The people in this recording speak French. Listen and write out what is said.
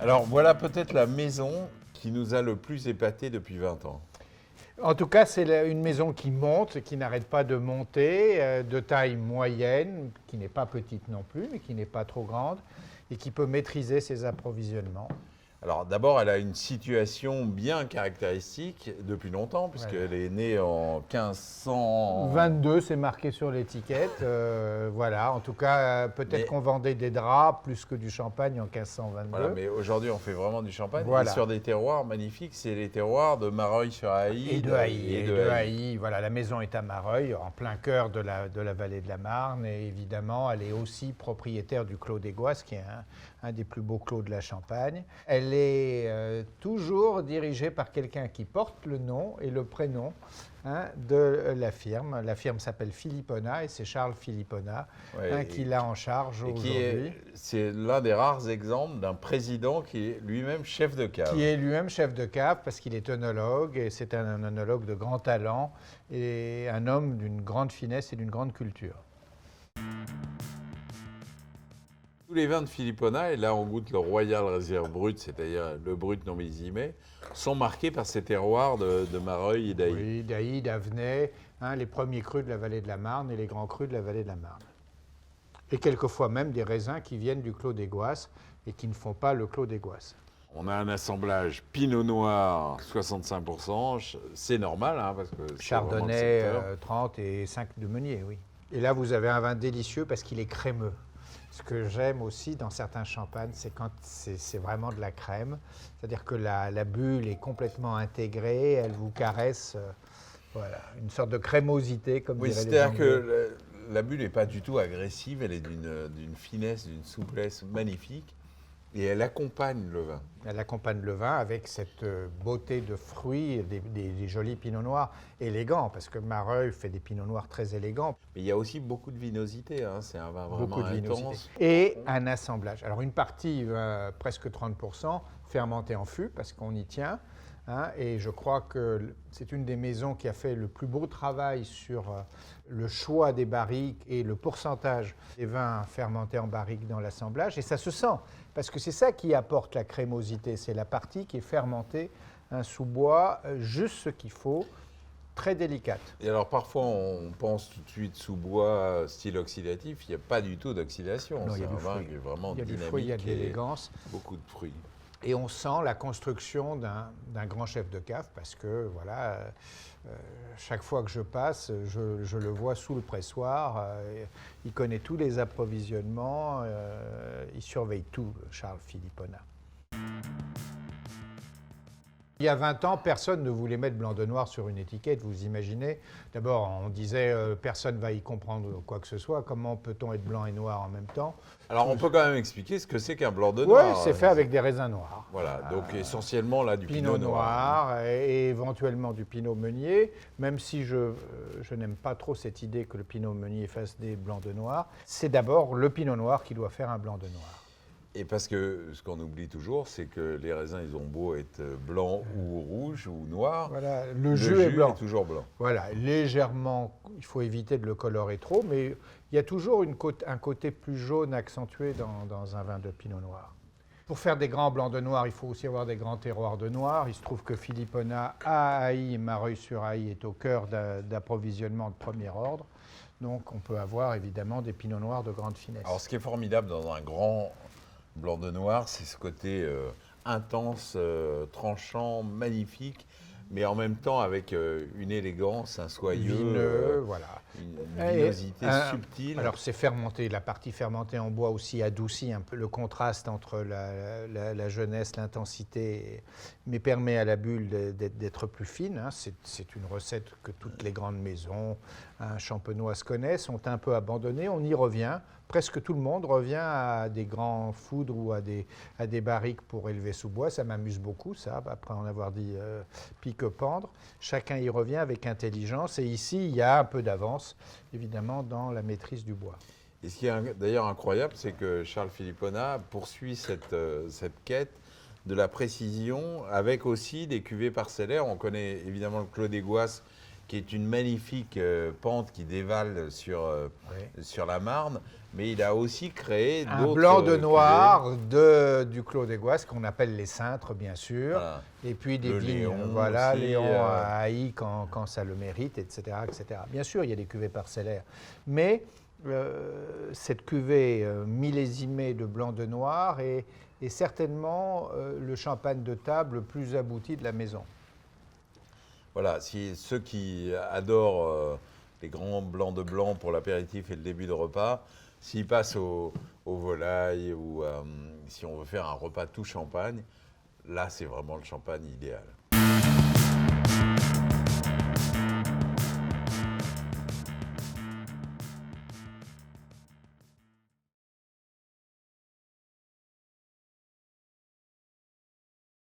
Alors voilà peut-être la maison qui nous a le plus épaté depuis 20 ans. En tout cas, c'est une maison qui monte, qui n'arrête pas de monter, de taille moyenne, qui n'est pas petite non plus, mais qui n'est pas trop grande, et qui peut maîtriser ses approvisionnements. Alors d'abord, elle a une situation bien caractéristique depuis longtemps, puisqu'elle est née en 1500... 22, c'est marqué sur l'étiquette. Voilà, en tout cas, peut-être qu'on vendait des draps plus que du champagne en 1522. Voilà, mais aujourd'hui, on fait vraiment du champagne. Voilà. Et sur des terroirs magnifiques, c'est les terroirs de Mareuil-sur-Haï. Et de Haï. Voilà, la maison est à Mareuil, en plein cœur de la vallée de la Marne. Et évidemment, elle est aussi propriétaire du Clos des Goisses, qui est un des plus beaux clos de la Champagne. Elle est toujours dirigée par quelqu'un qui porte le nom et le prénom de la firme. La firme s'appelle Philippona et c'est Charles Philippona qui l'a en charge aujourd'hui. C'est l'un des rares exemples d'un président qui est lui-même chef de cave. Qui est lui-même chef de cave parce qu'il est œnologue et c'est un œnologue de grand talent et un homme d'une grande finesse et d'une grande culture. Tous les vins de Philippona, et là on goûte le Royal Réserve Brut, c'est-à-dire le brut non millésimé, sont marqués par ces terroirs de Mareuil et d'Haï. Oui, d'Haï, d'Avenay, les premiers crus de la vallée de la Marne et les grands crus de la vallée de la Marne. Et quelquefois même des raisins qui viennent du Clos des Goisses et qui ne font pas le Clos des Goisses. On a un assemblage Pinot Noir 65%, c'est normal parce que Chardonnay 30 et 5 de Meunier, oui. Et là vous avez un vin délicieux parce qu'il est crémeux. Ce que j'aime aussi dans certains champagnes, c'est quand c'est vraiment de la crème. C'est-à-dire que la bulle est complètement intégrée, elle vous caresse, voilà, une sorte de crémosité, comme oui, diraient les c'est-à-dire Anglais. que la bulle n'est pas du tout agressive, elle est d'une finesse, d'une souplesse magnifique. Et elle accompagne le vin. Elle accompagne le vin avec cette beauté de fruits, des jolis pinots noirs élégants, parce que Mareuil fait des pinots noirs très élégants. Mais il y a aussi beaucoup de vinosité, c'est un vin vraiment intense. Et un assemblage. Alors une partie, presque 30%, fermentée en fût, parce qu'on y tient. Et je crois que c'est une des maisons qui a fait le plus beau travail sur le choix des barriques et le pourcentage des vins fermentés en barrique dans l'assemblage. Et ça se sent, parce que c'est ça qui apporte la crémosité, c'est la partie qui est fermentée sous bois, juste ce qu'il faut, très délicate. Et alors parfois on pense tout de suite sous bois, style oxydatif, il n'y a pas du tout d'oxydation. Non, c'est un vin qui est vraiment dynamique. Il y a du fruit, il y a de l'élégance. Beaucoup de fruits. Et on sent la construction d'un grand chef de cave parce que voilà, chaque fois que je passe, je le vois sous le pressoir. Il connaît tous les approvisionnements, il surveille tout, Charles Philippona. Il y a 20 ans, personne ne voulait mettre blanc de noir sur une étiquette, vous imaginez. D'abord, on disait personne ne va y comprendre quoi que ce soit. Comment peut-on être blanc et noir en même temps? Alors, on peut quand même expliquer ce que c'est qu'un blanc de noir. Oui, c'est fait avec des raisins noirs. Voilà, donc essentiellement là du Pinot noir et éventuellement du Pinot Meunier, même si je n'aime pas trop cette idée que le Pinot Meunier fasse des blancs de noir. C'est d'abord le Pinot noir qui doit faire un blanc de noir. Et parce que ce qu'on oublie toujours, c'est que les raisins, ils ont beau être blancs ou rouges ou noirs, voilà, le jus est blanc. Est toujours blanc. Voilà, légèrement, il faut éviter de le colorer trop, mais il y a toujours un côté plus jaune accentué dans un vin de Pinot Noir. Pour faire des grands blancs de noir, il faut aussi avoir des grands terroirs de noir. Il se trouve que Philippona à Haï et Mareuil-sur-Haï est au cœur d'approvisionnement de premier ordre. Donc on peut avoir évidemment des pinots noirs de grande finesse. Alors ce qui est formidable dans un grand blanc de noir, c'est ce côté intense, tranchant, magnifique, mais en même temps avec une élégance, un soyeux, vineux, voilà. Une vinosité subtile. Alors c'est fermenté, la partie fermentée en bois aussi adoucit un peu le contraste entre la jeunesse, l'intensité, mais permet à la bulle d'être plus fine. C'est une recette que toutes les grandes maisons champenoises connaissent, ont un peu abandonnée, on y revient. Presque tout le monde revient à des grands foudres ou à des barriques pour élever sous bois. Ça m'amuse beaucoup, ça, après en avoir dit pique-pendre. Chacun y revient avec intelligence. Et ici, il y a un peu d'avance, évidemment, dans la maîtrise du bois. Et ce qui est d'ailleurs incroyable, c'est que Charles Philippona poursuit cette quête de la précision avec aussi des cuvées parcellaires. On connaît évidemment le Clos des Goisses qui est une magnifique pente qui dévale sur la Marne, mais il a aussi créé un d'autres blanc de cuvées. noir du Clos des Goisses, qu'on appelle les cintres, bien sûr. Voilà. Et puis des Le vignes, Léon voilà, aussi, Léon à Haï quand ça le mérite, etc., etc. Bien sûr, il y a des cuvées parcellaires. Mais cette cuvée millésimée de blanc de noir est certainement le champagne de table le plus abouti de la maison. Voilà, si ceux qui adorent les grands blancs de blanc pour l'apéritif et le début de repas, s'ils passent au volaille ou si on veut faire un repas tout champagne, là c'est vraiment le champagne idéal.